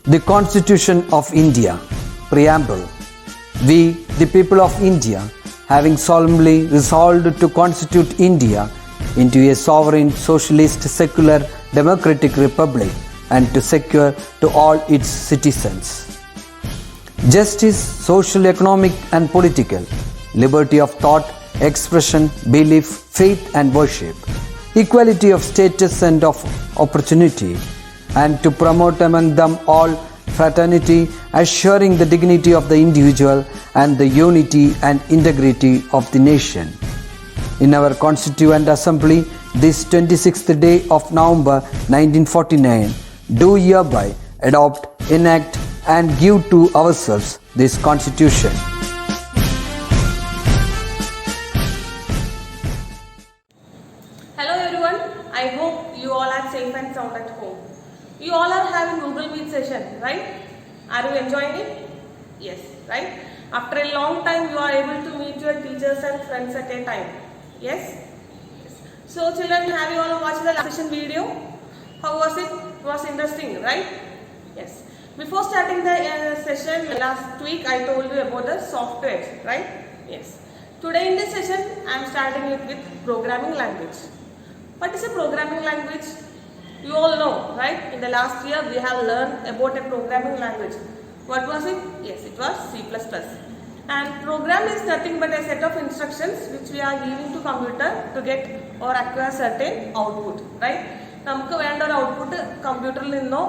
The Constitution of India, Preamble. We, the people of India, having solemnly resolved to constitute India into a sovereign, socialist, secular, democratic republic and to secure to all its citizens justice, social, economic and political, liberty of thought, expression, belief, faith and worship, equality of status and of opportunity, and to promote among them all fraternity, assuring the dignity of the individual and the unity and integrity of the nation. In our Constituent Assembly, this 26th day of November 1949, do hereby adopt, enact and give to ourselves this Constitution. Hello everyone, I hope you all are safe and sound at home. You all are having Google Meet session, right? Are you enjoying it? Yes, right? After a long time you are able to meet your teachers and friends at a time. Yes? So children, have you all watched the last session video? How was it? It was interesting, right? Yes. Before starting the session last week, I told you about the software, right? Yes. Today in this session, I am starting it with programming language. What is a programming language? You all know, right? In the last year, we have learned about a programming language. What was it? Yes, it was C++. And program is nothing but a set of instructions which we are giving to computer to get or acquire certain output, right? നമുക്ക് വേണ്ട ഒരു output കമ്പ്യൂട്ടറിൽ നിന്നോ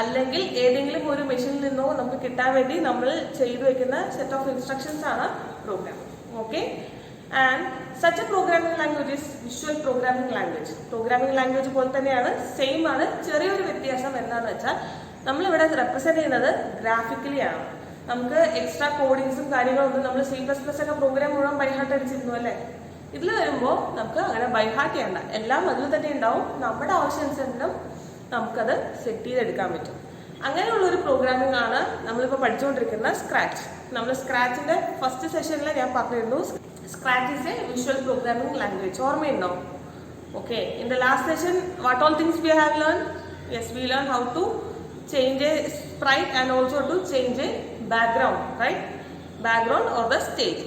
അല്ലെങ്കിൽ ഏതെങ്കിലും ഒരു മെഷീനിൽ നിന്നോ നമുക്ക് കിട്ടാൻ വേണ്ടി നമ്മൾ ചെയ്തു വെക്കുന്ന സെറ്റ് ഓഫ് ഇൻസ്ട്രക്ഷൻസ് ആണ് program. Okay, and such a programming language is visual programming language. Programming language പോലെ തന്നെയാണ്, സെയിം ആണ്. ചെറിയൊരു വ്യത്യാസം എന്താണെന്ന് വെച്ചാൽ നമ്മളിവിടെ റെപ്രസെന്റ് ചെയ്യുന്നത് ഗ്രാഫിക്കലി ആണ്. നമുക്ക് എക്സ്ട്രാ കോഡിങ്സും കാര്യങ്ങളൊന്നും നമ്മൾ C++ ഒക്കെ പ്രോഗ്രാം മുഴുവൻ ബൈഹാർട്ട് അടിച്ചിരുന്നു അല്ലേ. ഇതിൽ വരുമ്പോൾ നമുക്ക് അങ്ങനെ ബൈഹാർട്ട് ചെയ്യണ്ട, എല്ലാം അതിൽ തന്നെ ഉണ്ടാവും. നമ്മുടെ ആവശ്യാനുസരണം നമുക്കത് സെറ്റ് ചെയ്തെടുക്കാൻ പറ്റും. അങ്ങനെയുള്ളൊരു പ്രോഗ്രാമിംഗ് ആണ് നമ്മളിപ്പോൾ പഠിച്ചുകൊണ്ടിരിക്കുന്ന സ്ക്രാച്ച്. നമ്മൾ സ്ക്രാച്ചിൻ്റെ ഫസ്റ്റ് സെഷനിൽ ഞാൻ പറഞ്ഞിരുന്നു, Scratch is a visual programming language. ഓർമ്മയുണ്ടോ? Okay, in the last session what all things we have learn? Yes, we learn how to change a sprite and also to change a background, right? Background or the stage.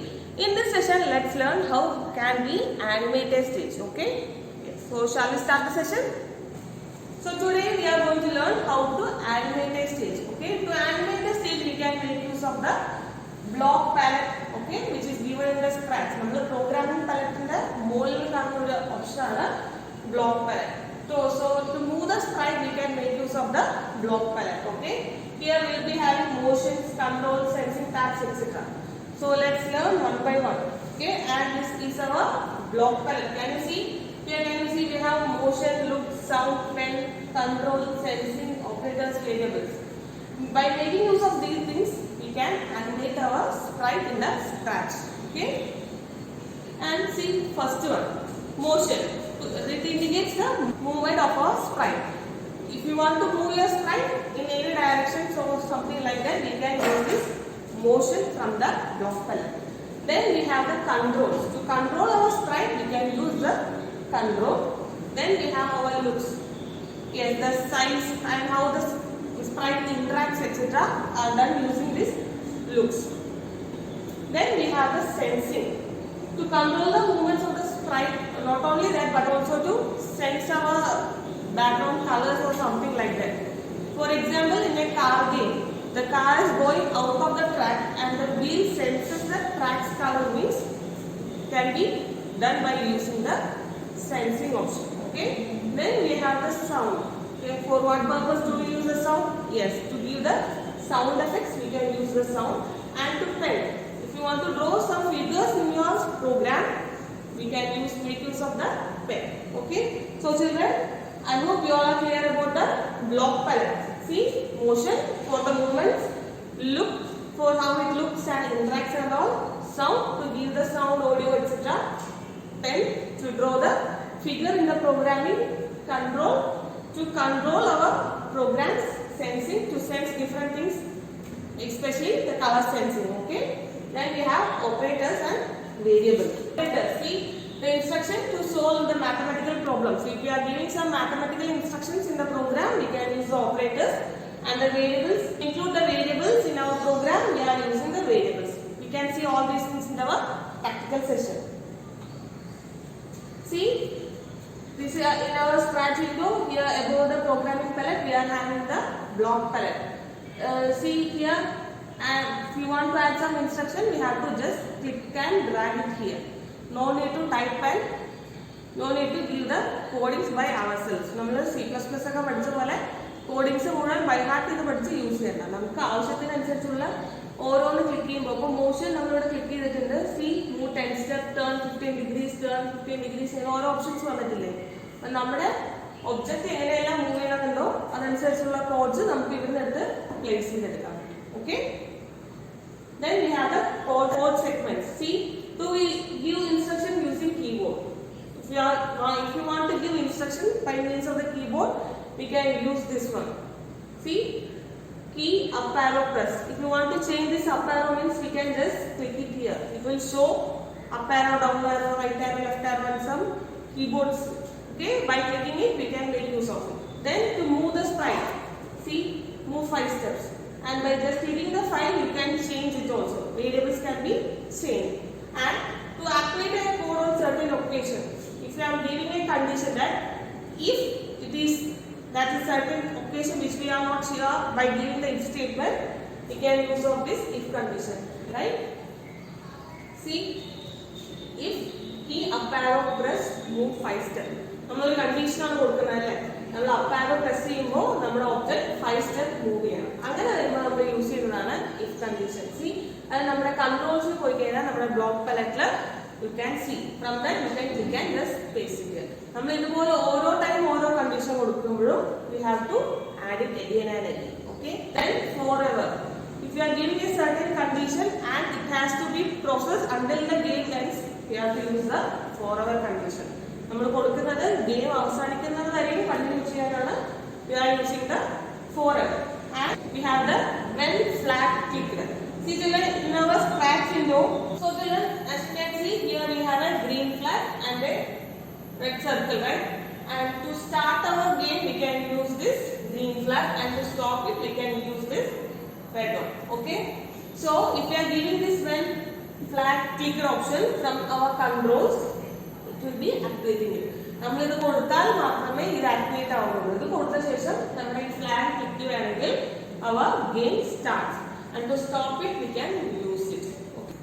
In this session, let's learn how can we animate a stage. Okay? Yes. So, shall we start the session? So, today we are going to learn how to animate a stage. Okay? To animate the stage, we can make use of the block palette. Okay? Which is given in the scratch. Nammal programming palette inde molil കാണുന്ന ഒരു option ആണ് block palette. So to move the sprite, we can make use of the block palette. Okay, here we will be having motions, controls, sensing tabs, etc. So let's learn one by one. Okay, and this is our block palette. Can you see? Here can you see we have motion, look, sound, pen, control, sensing, operators, variables. By making use of these things, we can animate our sprite in the scratch. Okay, and see first one, motion. It indicates the movement of a sprite. If you want to move your sprite in any direction, so something like that, we can use this motion from the block palette. Then we have the controls. To control our sprite, we can use the control. Then we have our looks. Yes, the size and how the sprite interacts, etc. are done using this looks. Then we have the sensing. To control the movements of the sprite, not only that but also to sense our background colors or something like that. For example, in a car game, the car is going out of the track and the wheel senses the track's color, means can be done by using the sensing option. Okay, then we have the sound. Okay, for what purpose do we use the sound? Yes, to give the sound effects we can use the sound. And to pen, if you want to draw some figures in your program, we can make use of the pen. Okay, so children, I hope you all are clear about the block palette. See, motion for the movements, look for how it looks and interacts and all, sound to give the sound, audio, etc. Pen to draw the figure in the programming, control to control our programs, sensing to sense different things, especially the color sensing. Okay, then we have operators and variables. See, the instruction to solve the mathematical problems. If we are giving some mathematical instructions in the program, we can use the operators. And the variables, include the variables in our program, we are using the variables. We can see all these things in our practical session. See, this is in our Scratch window, here above the programming palette, we are having the block palette. See here, and if you want to add some instruction, we have to just click and drag it here. No need to type and no need to give the codings by ourselves. നമ്മൾ C++ ഒക്കെ പഠിച്ച പോലെ കോഡിങ്സ് മുഴുവൻ by heart ചെയ്ത് പഠിച്ച് use ചെയ്യണ്ട. നമുക്ക് ആവശ്യത്തിനനുസരിച്ചുള്ള ഓരോന്ന് ക്ലിക്ക് ചെയ്യുമ്പോൾ ഇപ്പോൾ മോഷൻ നമ്മളിവിടെ ക്ലിക്ക് ചെയ്തിട്ടുണ്ട്. C move 10 step, turn 15 degrees, turn 15 degrees, അങ്ങനെ ഓരോ ഓപ്ഷൻസ് വന്നിട്ടില്ലേ. അപ്പം നമ്മുടെ ഒബ്ജക്റ്റ് എങ്ങനെയെല്ലാം മൂവ് ചെയ്യണമെന്നുണ്ടോ അതനുസരിച്ചുള്ള കോഡ്സ് നമുക്ക് ഇവിടുന്ന് എടുത്ത് പ്ലേസ് ചെയ്തെടുക്കാം. Okay, then we have the code segments. See, to give instruction using keyboard. If you want to give instruction by means of the keyboard, we can use this one. See, key up arrow press. If you want to change this up arrow means we can just click it here. It will show up arrow, down arrow, right arrow, left arrow and some keyboards. Okay, by clicking it we can make use of it. Then to move the sprite, see, move 5 steps. And by just clicking the file you can change it also. Variables can be changed. And to activate a code on certain location, if I am giving a condition that if it is that is certain occasion which we are not sure, by giving the if statement we can use of this if condition, right? See, if key up arrow press move 5 steps. നമ്മൾ ഒരു condition ആണ് കൊടുക്കുന്നത് അല്ലേ. നമ്മൾ up ആരോ press ചെയ്യുമ്പോൾ നമ്മുടെ object 5 step move ചെയ്യണം. അങ്ങനെ വരുമ്പോൾ നമ്മൾ യൂസ് ചെയ്യുന്നതാണ് ഇഫ് കണ്ടീഷൻ. സി, അത് നമ്മുടെ കൺട്രോൾസിൽ പോയി കഴിഞ്ഞാൽ നമ്മുടെ ബ്ലോക്ക് പാലറ്റിൽ you can see from that you can click and just paste here. നമ്മൾ ഇതുപോലെ ഓരോ ടൈം ഓരോ കണ്ടീഷൻ കൊടുക്കുമ്പോഴും we have to add it again and again. Okay, then forever. If you are giving a certain condition and it has to be processed until the game ends, we have to use the forever condition. നമ്മൾ കൊടുക്കുന്നത് game അവസാനിക്കുന്നത് വരെയും continue ചെയ്യാനാണ്. we are using the forever. And we have the when flag clicked. See children, in our Scratch window, so children, as you can see here we have a green flag and a red circle, right? And to start our game we can use this green flag, and to stop it we can use this red one. Okay, so if we are giving this when flag clicker option from our controls, it will be activating it. നമ്മൾ ഇത് കൊടുത്താൽ മാത്രമേ ഇത് activate ആവുള്ളൂ. ഇത് കൊടുത്ത ശേഷം നമ്മുടെ ഈ ഫ്ലാഗ് ക്ലിക്ക് വേണമെങ്കിൽ our game starts, and to stop it we can use it. Okay,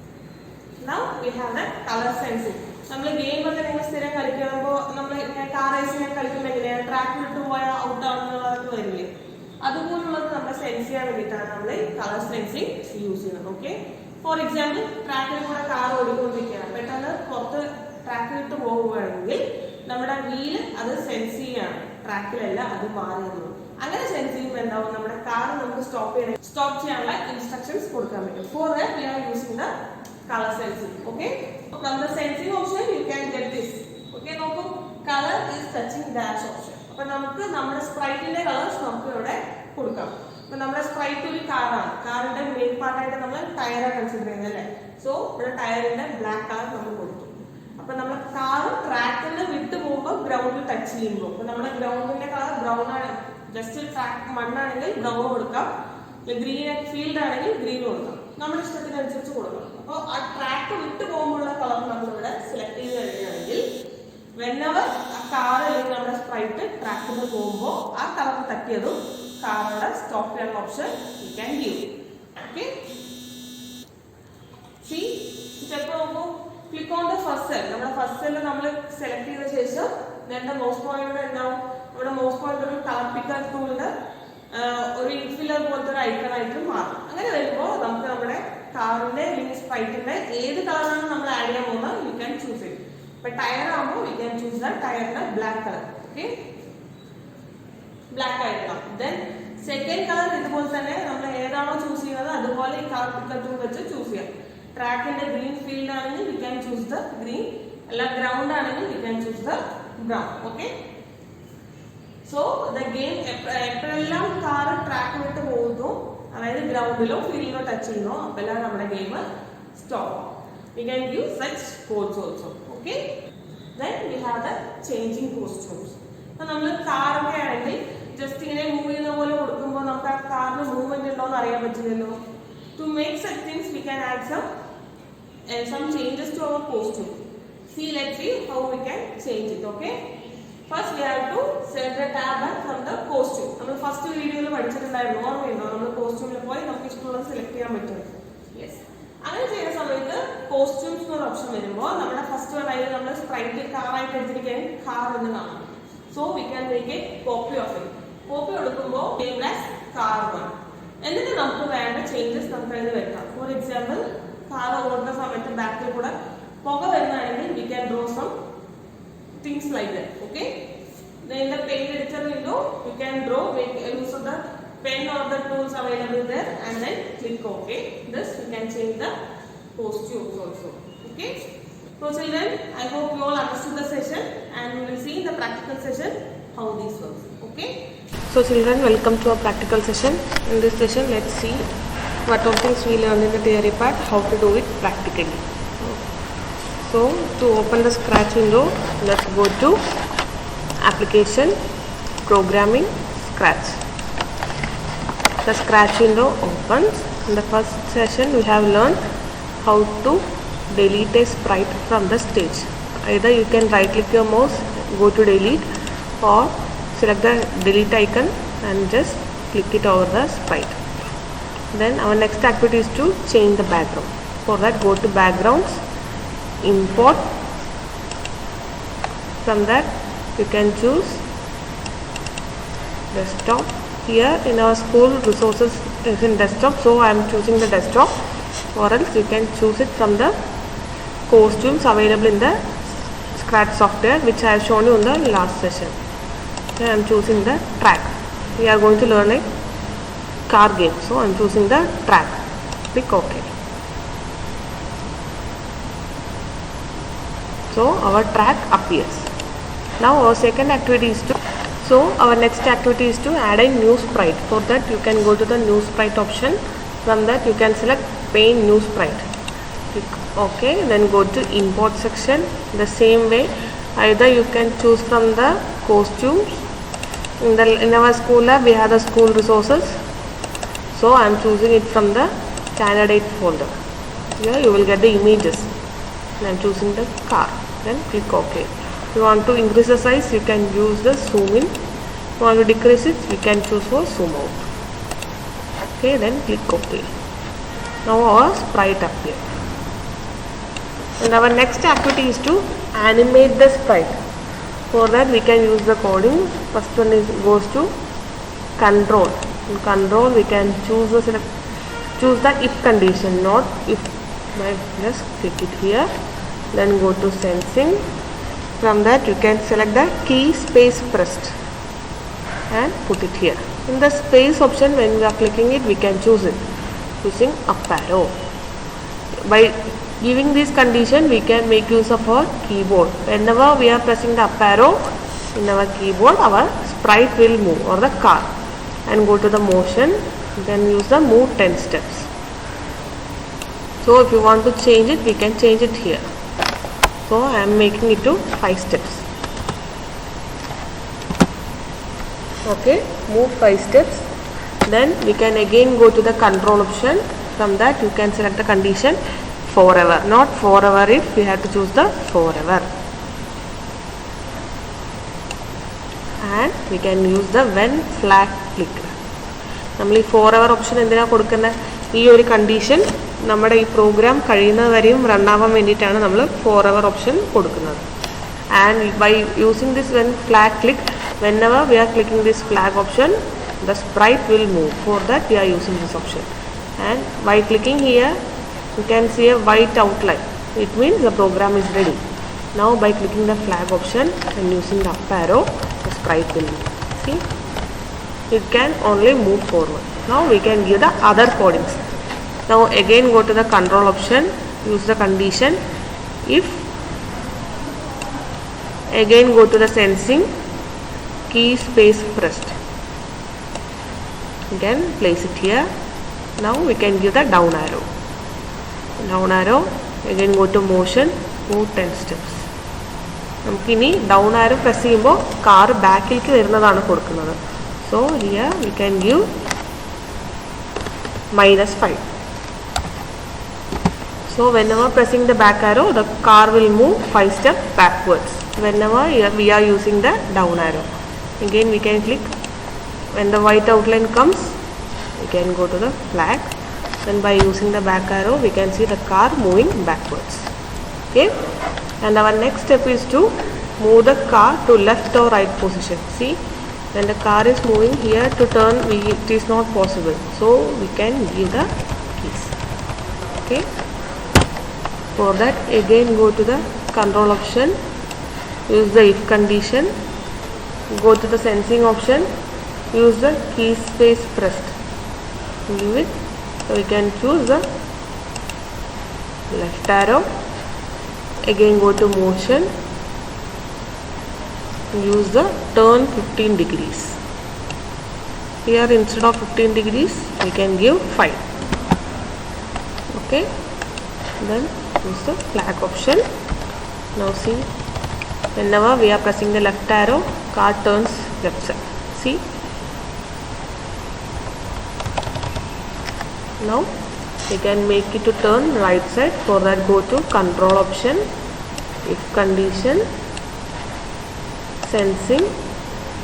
now we have the color sensing. നമ്മൾ ഗെയിം ഒക്കെ നിങ്ങൾ സ്ഥിരം കളിക്കുമ്പോൾ നമ്മൾ കാർ റേസിംഗ് കളിക്കുമ്പോൾ എങ്ങനെയാണ് ട്രാക്ക് വിട്ടു പോയാൽ ഔട്ട് ആവുന്നതൊക്കെ വരില്ലേ, അതുപോലുള്ളത് നമ്മൾ സെൻസ് ചെയ്യാൻ വേണ്ടിയിട്ടാണ് നമ്മൾ കളർ സെൻസിങ് യൂസ് ചെയ്യുന്നത്. ഓക്കെ, ഫോർ എക്സാമ്പിൾ ട്രാക്കിൽ കൂടെ കാർ ഓടിക്കൊണ്ടിരിക്കുകയാണ്, പെട്ടെന്ന് പുറത്ത് ട്രാക്ക് വിട്ട് പോകുകയാണെങ്കിൽ നമ്മുടെ വീല് അത് സെൻസ് ചെയ്യാണ്, ട്രാക്കിലല്ല അത് മാറിയെന്നുള്ളൂ. അങ്ങനെ സെൻസ് ചെയ്യുമ്പോൾ എന്താവും, നമ്മുടെ കാർ നമുക്ക് സ്റ്റോപ്പ് ചെയ്യാനുള്ള ഇൻസ്ട്രക്ഷൻസ് കൊടുക്കാൻ പറ്റും. For that we are using the colour sensing. Okay, from the sensing option you can get this. Okay, നോക്കൂ, colour is touching dash option. അപ്പൊ നമുക്ക് നമ്മുടെ സ്പ്രൈറ്റിന്റെ കളേഴ്സ് നമുക്ക് ഇവിടെ കൊടുക്കാം. അപ്പൊ നമ്മുടെ സ്പ്രൈറ്റ് ഒരു കാറാണ്, കാറിന്റെ മെയിൻ പാർട്ടായിട്ട് നമ്മൾ ടയറാണ് കൺസിഡർ ചെയ്യുന്നത് അല്ലേ. സോ ഇവിടെ ടയറിന്റെ ബ്ലാക്ക് കളർ നമ്മൾ കൊടുത്തു. അപ്പൊ നമ്മൾ കാർ ട്രാക്കിൽ നിന്ന് വിട്ടു പോകുമ്പോൾ ഗ്രൗണ്ടിൽ ടച്ച് ചെയ്യുമ്പോൾ, അപ്പൊ നമ്മുടെ ഗ്രൗണ്ടിന്റെ കളർ ബ്രൗൺ ആണ്. ജസ്റ്റ് ട്രാക്ക് മണ്ണാണെങ്കിൽ ബ്രൗൺ കൊടുക്കാം, ഗ്രീൻ ഫീൽഡ് ആണെങ്കിൽ ഗ്രീൻ കൊടുക്കാം, നമ്മുടെ ഇഷ്ടത്തിനനുസരിച്ച് കൊടുക്കാം. അപ്പോൾ ആ ട്രാക്ക് വിട്ടു പോകുമ്പോഴുള്ള കളർ നമ്മളിവിടെ സെലക്ട് ചെയ്ത് കഴിയുകയാണെങ്കിൽ വെന്നവർ ആ കാർ അല്ലെങ്കിൽ നമ്മുടെ സ്പ്രൈറ്റ് ട്രാക്കിൽ നിന്ന് പോകുമ്പോൾ ആ കളർ തട്ടിയതും കാറുടെ സ്റ്റോപ്പ് ചെയ്യാനുള്ള option you can give. Okay, see step നോക്കൂ, click on the first cell. നമ്മുടെ ഫസ്റ്റ് സെല്ല് നമ്മൾ സെലക്ട് ചെയ്ത ശേഷം നമ്മുടെ മൗസ് പോയിന്റർ ഉണ്ടാവും. നമ്മുടെ മൗസ് പോയിന്റർ ഒരു കളർ പിക്കർ ടൂളിന്റെ ഒരു ഇൻഫില്ലർ പോലത്തെ ഒരു ഐക്കൺ ആയിട്ട് മാറും. അങ്ങനെ വരുമ്പോൾ നമുക്ക് നമ്മുടെ കാറിന്റെ അല്ലെങ്കിൽ സ്പ്രൈറ്റിന്റെ ഏത് കളറാണ് നമ്മൾ ആഡ് ചെയ്യാൻ പോകുന്നത് യു ക്യാൻ ചൂസ് ചെയ്യും. ഇപ്പൊ ടയർ ആകുമ്പോൾ യു ക്യാൻ ചൂസ് ദ ടയറിന്റെ ബ്ലാക്ക് കളർ. ഓക്കെ, ബ്ലാക്ക് ആയിരിക്കണം. ദെൻ സെക്കൻഡ് കളർ ഇതുപോലെ തന്നെ നമ്മൾ ഏതാണോ ചൂസ് ചെയ്യുന്നത് അതുപോലെ ഈ കളർ പിക്കർ ടൂൾ വെച്ച് ചൂസ് ചെയ്യാം. ട്രാക്കിന്റെ ഗ്രീൻ ഫീൽഡ് ആണെങ്കിൽ you can choose the green, അല്ല ഗ്രൗണ്ട് ആണെങ്കിൽ you can choose the brown. Okay, so the game എപ്പോഴെല്ലാം കാർ ട്രാക്ക് വിട്ട് പോകുന്നു, അതായത് ഗ്രൗണ്ടിലോ ഫീൽഡിലോ ടച്ച് ചെയ്യുന്നോ അപ്പെല്ലാം നമ്മുടെ game stop. We can use such codes also. Okay, then we have the changing costumes. അപ്പൊ നമ്മൾ കാറൊക്കെ ആണെങ്കിൽ ജസ്റ്റ് ഇങ്ങനെ മൂവ് ചെയ്യുന്ന പോലെ കൊടുക്കുമ്പോൾ നമുക്ക് ആ car To make such things, we can add some changes to our costume. Let's see how we can change it. Okay. First, we have to select the tab from the costume. We first video we costume select. Yes. Costumes option. First one sprite car. So we can make a copy of it. Copy name as car 1. And then we changes. For example, car back we can draw some things like that. Okay. Then in the paint editor window, you can draw, make use of the pen or the tools available there, and then click OK. Thus you can change the costumes also. Okay. So children, I hope you all understood the session, and we will see in the practical session how this works. Okay. So children, welcome to our practical session. In this session, let's see what all things we learned in the theory part, how to do it practically. So to open the Scratch window, let's go to Application, Programming, Scratch. The Scratch window opens. In the first session, we have learned how to delete a sprite from the stage. Either you can right click your mouse, go to delete, or select the delete icon and just click it over the sprite. Then our next activity is to change the background. For that, go to Backgrounds, Import. From that, you can choose Desktop. Here in our school resources is in desktop, so I am choosing the desktop, or else you can choose it from the costumes available in the Scratch software, which I have shown you in the last session. Here I am choosing the track. We are going to learn a car game, so I am choosing the track. Click OK. So our track appears. Now our second activity is to, our next activity is to add a new sprite. For that, you can go to the new sprite option. From that, you can select paint new sprite. Click OK. Then go to import section. The same way, either you can choose from the costumes. In our school lab, we have the school resources. So I am choosing it from the candidate folder. Here you will get the images. I am choosing the car. Then click OK. If you want to increase the size, you can use the zoom in. If you want to decrease it, you can choose for zoom out. Okay, then click OK. Now our sprite appears. And our next activity is to animate the sprite. For that, we can use the coding. First one goes to control. In control, we can choose the if condition, not if. Just click it here. Then go to sensing. From that, you can select the key space pressed and put it here. In the space option, when we are clicking it, we can choose it using up arrow. By giving this condition, we can make use of our keyboard. Whenever we are pressing the up arrow in our keyboard, our sprite will move, or the car. And go to the motion, then use the move 10 steps. So if you want to change it, we can change it here. So I am making it to 5 steps. Okay, move 5 steps. Then we can again go to the control option. From that, you can select the condition forever, not forever if we have to choose the forever. And we can use the when flag click. നമ്മൾ ഈ forever option എന്തിനാ കൊടുക്കുന്നത്? ഈ ഒരു condition നമ്മുടെ ഈ programme കഴിയുന്നവരെയും run ആവാൻ വേണ്ടിയിട്ടാണ് നമ്മൾ forever option കൊടുക്കുന്നത്. And by using this when flag click, whenever we are clicking this flag option, the sprite will move. For that, we are using this option. And by clicking here, you can see a white outline. It means the program is ready. Now by clicking the flag option and using the up arrow, the sprite will move. See, it can only move forward. Now we can give the other codings. Now again go to the control option, use the condition if. Again go to the sensing, key space pressed. Again place it here. Now we can give the down arrow. Down arrow. Again go to motion, move 10 steps. നമുക്കിനി down ആരോ press ചെയ്യുമ്പോൾ car ബാക്കിലേക്ക് വരുന്നതാണ് കൊടുക്കുന്നത്. So here we can give -5. So whenever pressing the back arrow, the car will move 5 steps backwards. Whenever we are using the down arrow, again we can click. When the white outline comes, we can go to the flag. Then by using the back arrow, we can see the car moving backwards. Okay. And our next step is to move the car to left or right position. See, when the car is moving here to turn, it is not possible. So we can give the keys. Okay. For that, again go to the control option, use the if condition, go to the sensing option, use the key space pressed, give it. So we can choose the left arrow, again go to motion, use the turn 15 degrees. Here instead of 15 degrees we can give 5. Okay. Then use the flag option. Now see, whenever we are pressing the left arrow, car turns left side. See, now we can make it to turn right side. For that, go to control option, if condition, sensing,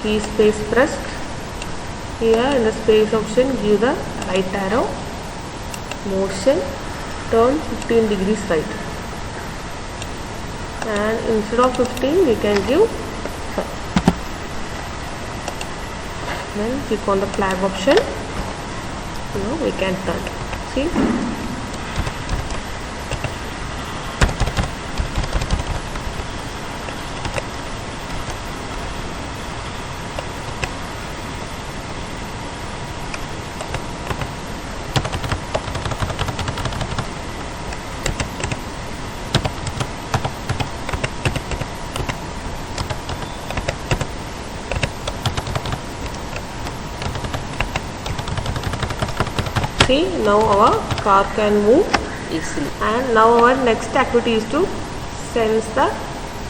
key space pressed. Here in the space option, give the right arrow, motion, turn 15 degrees right, and instead of 15 we can give 5. Then click on the flag option. Now we can turn. See, now our car can move easily. And now our next activity is to sense the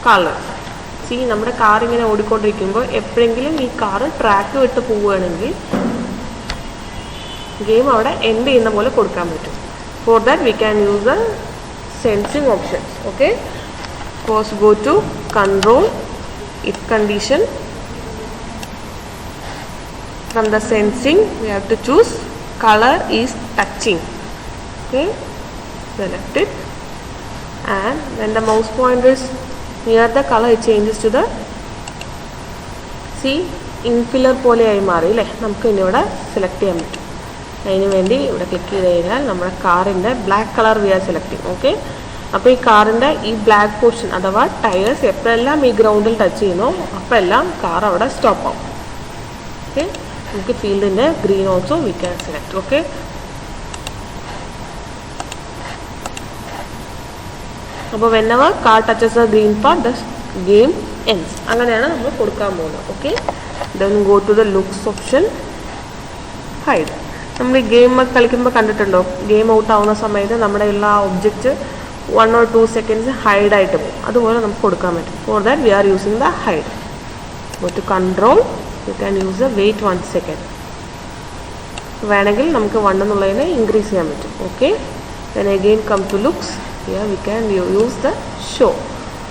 color. See, നമ്മുടെ car ഇങ്ങനെ ഓടിക്കൊണ്ടിരിക്കുമ്പോൾ എപ്പോഴെങ്കിലും ഈ car track വിട്ട് പോവുകയാണെങ്കിൽ game അവിടെ end ചെയ്യുന്ന പോലെ കൊടുക്കാൻ പറ്റും. For that we can use the sensing options. Okay, first go to control, if condition. From the sensing we have to choose color is touching. Okay, select it, and when the mouse pointer is near the color, it changes to the, see, ഇൻഫില്ലർ പോലെയായി മാറി അല്ലേ. നമുക്ക് ഇനി ഇവിടെ select ചെയ്യാൻ പറ്റും. അതിന് വേണ്ടി ഇവിടെ ക്ലിക്ക് ചെയ്ത് കഴിഞ്ഞാൽ നമ്മുടെ കാറിൻ്റെ black colour we are selecting. Okay, അപ്പോൾ ഈ കാറിൻ്റെ ഈ ബ്ലാക്ക് പോർഷൻ അഥവാ ടയേഴ്സ് എപ്പോഴെല്ലാം ഈ ഗ്രൗണ്ടിൽ ടച്ച് ചെയ്യുന്നോ അപ്പോൾ എല്ലാം കാർ അവിടെ സ്റ്റോപ്പ് ആവും. ഓക്കെ, നമുക്ക് ഫീൽഡിൻ്റെ green also we can select. Okay, അപ്പോൾ whenever car touches the green part, the game ends. അങ്ങനെയാണ് നമ്മൾ കൊടുക്കാൻ പോകുന്നത്. Okay, then go to the looks option, hide. നമ്മൾ ഈ ഗെയിം കളിക്കുമ്പോൾ കണ്ടിട്ടുണ്ടോ, ഗെയിം ഔട്ട് ആവുന്ന സമയത്ത് നമ്മുടെ എല്ലാ ഒബ്ജക്റ്റ് 1 or 2 seconds ഹൈഡ് ആയിട്ട് പോകും. അതുപോലെ നമുക്ക് കൊടുക്കാൻ പറ്റും. For that we are using the hide. Go to control, you can use the wait 1 second. വേണമെങ്കിൽ നമുക്ക് 1 എന്നുള്ളതിനെ ഇൻക്രീസ് ചെയ്യാൻ പറ്റും. Okay, then again come to looks. Here we can use the show.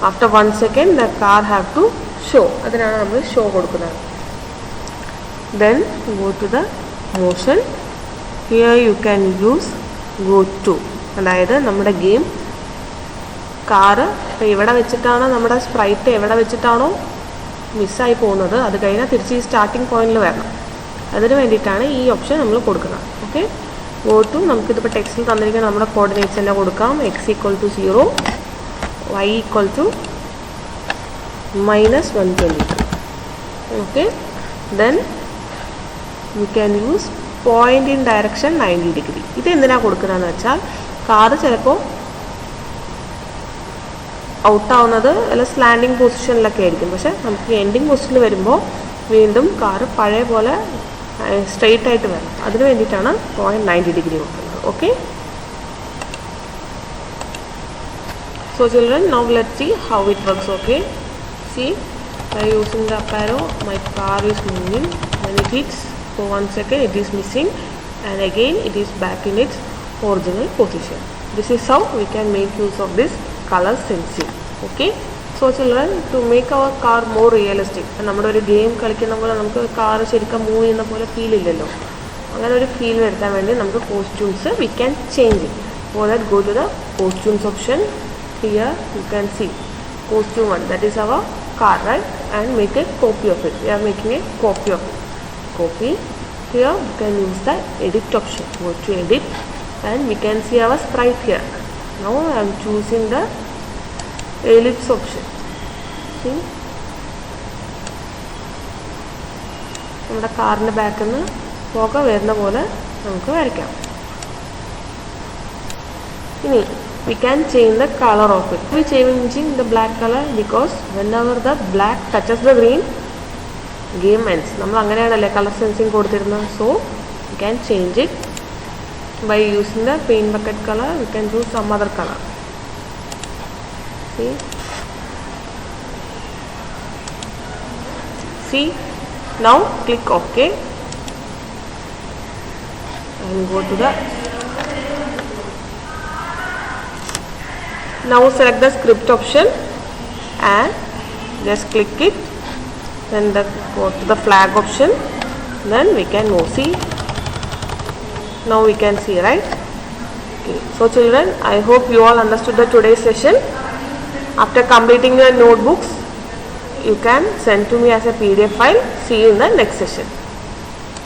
After 1 second the car have to show. അതിനാണ് നമ്മൾ show കൊടുക്കുന്നത്. Then go to the motion. Here you can use go to. അതായത് നമ്മുടെ game car ഇപ്പോൾ എവിടെ വെച്ചിട്ടാണോ നമ്മുടെ sprite എവിടെ വെച്ചിട്ടാണോ മിസ്സായി പോകുന്നത് അത് കഴിഞ്ഞാൽ തിരിച്ച് ഈ സ്റ്റാർട്ടിങ് പോയിന്റിൽ വരണം. അതിന് വേണ്ടിയിട്ടാണ് ഈ ഓപ്ഷൻ നമ്മൾ കൊടുക്കുന്നത്. ഓക്കെ, ഗോ ടു, നമുക്കിതിപ്പോൾ ടെക്സ്റ്റിൽ തന്നിരിക്കുന്ന നമ്മുടെ കോർഡിനേറ്റ്സ് തന്നെ കൊടുക്കാം. x = 0, y = -122. Okay, then you can use point in direction 90 degree. ഇത് എന്തിനാണ് കൊടുക്കുന്നതെന്ന് വെച്ചാൽ കാറ് ചിലപ്പോൾ ഔട്ടാവുന്നത് അല്ല സ്ലാൻഡിങ് പൊസിഷനിലൊക്കെ ആയിരിക്കും. പക്ഷേ നമുക്ക് എൻഡിങ് പൊസിഷനിൽ വരുമ്പോൾ വീണ്ടും കാറ് പഴയ പോലെ സ്ട്രെയിറ്റ് ആയിട്ട് വരണം. അതിന് വേണ്ടിയിട്ടാണ് 90 degree കൊടുക്കുന്നത്. Okay, so children, now let's see how it works. Okay, see, by using the up arrow my car is moving. When it hits for 1 second it is missing. and again it is back in its original position. This is how we can make use of this color sensing. Okay, so children, to make our car more realistic, നമ്മുടെ ഒരു game കളിക്കുന്ന പോലെ നമുക്ക് car ശരിക്കും move ചെയ്യുന്ന പോലെ feel ഇല്ലല്ലോ, അങ്ങനെ ഒരു ഫീൽ വരുത്താൻ വേണ്ടി നമുക്ക് costumes we can change it. For that go to the costumes option. Here you can see costume 1, that is our car, right? And make a copy of it. We are making a copy of it. Copy. Here we can use the edit option. Go to edit and we can see our sprite here. Now I am choosing the ellipse option. See, നമ്മുടെ കാറിൻ്റെ ബാക്കിൽ നിന്ന് പുക വരുന്ന പോലെ നമുക്ക് വരയ്ക്കാം. ഇനി we can change the color of it. We changing the black color because whenever the black touches the green, game ends. നമ്മൾ അങ്ങനെയാണല്ലേ കളർ സെൻസിങ് കൊടുത്തിരുന്നത്. So we can change it by using the paint bucket color. We can choose some other color. See, now click OK and go to the. Now select the script option and just click it, then go to the flag option, then we can go. See, now we can see, right? Okay. So children, I hope you all understood the today's session. After completing your notebooks, you can send to me as a PDF file. See you in the next session.